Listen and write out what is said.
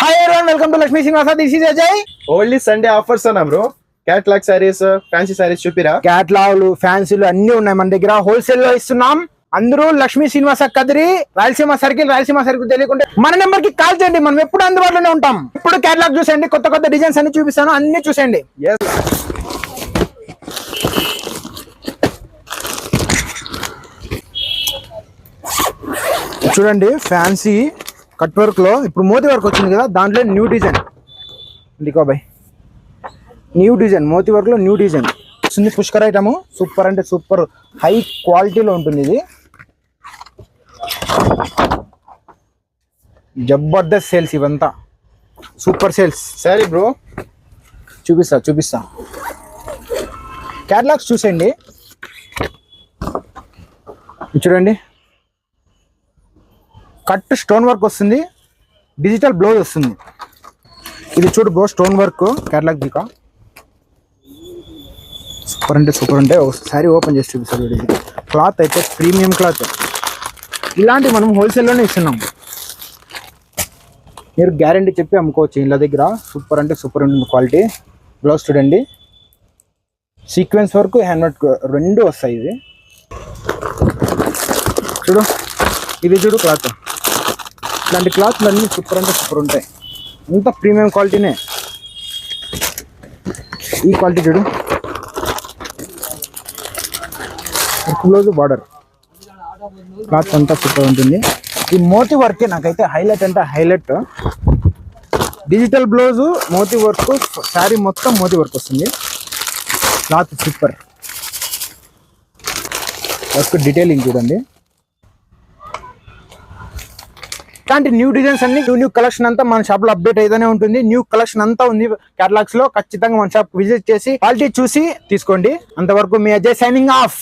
Hi everyone, welcome to Lakshmi Srinivasa. This is Ajay. Only Sunday offers అన్నా bro. Catalogue sarees, fancy sarees చూపిరా. క్యాట్లాగ్లు, ఫ్యాన్సీలు అన్ని ఉన్నాయి మన దగ్గర. హోల్సేల్ లో ఇస్తున్నాం. అందరూ లక్ష్మీ శ్రీనివాస కదిరి, రాయలసీమ సర్కిల్ తెలియకుంటే మన నెంబర్ కి కాల్ చేయండి. మనం ఎప్పుడు అందుబాటులోనే ఉంటాం. ఇప్పుడు క్యాట్లాగ్ చూసండి, కొత్త కొత్త డిజైన్స్ అన్ని చూపిస్తాను, అన్ని చూసండి. చూడండి, ఫ్యాన్సీ కట్ వర్క్ లో ఇప్పుడు మోతీ వర్క్ వచ్చింది కదా, దాంట్లో న్యూ డిజైన్ బాయ్. న్యూ డిజైన్ మోతీ వర్క్ లో న్యూ డిజైన్ వస్తుంది. పుష్కర్ ఐటమ్, సూపర్ అంటే సూపర్ హై క్వాలిటీలో ఉంటుంది. ఇది జబర్దస్త్ సేల్స్, ఇవంతా సూపర్ సేల్స్. సరే బ్రో, చూపిస్తా క్యాటలాగ్స్ చూసేయండి. చూడండి, కట్ స్టోన్ వర్క్ వస్తుంది, డిజిటల్ బ్లౌజ్ వస్తుంది. ఇది చూడు బ్రో, స్టోన్ వర్క్ క్యాటలాగ్ దికా సూపర్ అంటే ఒకసారి ఓపెన్ చేసి చూపిస్తారు. క్లాత్ అయితే ప్రీమియం క్లాత్. ఇలాంటివి మనం హోల్సేల్లోనే ఇస్తున్నాం. మీరు గ్యారంటీ చెప్పి అమ్ముకోవచ్చు ఇలా దగ్గర. సూపర్ అంటే సూపర్ ఉంటుంది క్వాలిటీ. బ్లౌజ్ చూడండి, సీక్వెన్స్ వర్క్, హ్యాండ్ వర్క్ రెండు వస్తాయి. ఇది చూడు, ఇది చూడు క్లాత్. ఇలాంటి క్లాత్లు అన్నీ సూపర్ అంటే సూపర్ ఉంటాయి. అంత ప్రీమియం క్వాలిటీనే. ఈ క్వాలిటీ చూడు, బ్లౌజ్ బార్డర్ క్లాత్ అంతా సూపర్ ఉంటుంది. ఈ మోతీ వర్కే నాకైతే హైలైట్ అంటే హైలైట్. డిజిటల్ బ్లౌజు, మోతీ వర్క్, శారీ మొత్తం మోతీ వర్క్ వస్తుంది. Cloth super. వర్క్ డీటెయిలింగ్ చూడండి. ఇలాంటి న్యూ డిజైన్స్ అన్ని, న్యూ కలెక్షన్ అంతా మన షాప్ లో అప్డేట్ అయితేనే ఉంటుంది. న్యూ కలెక్షన్ అంతా ఉంది క్యాటలాగ్స్ లో. ఖచ్చితంగా మన షాప్ విజిట్ చేసి క్వాలిటీ చూసి తీసుకోండి. అంతవరకు మీ అజయ్ సైనింగ్ ఆఫ్.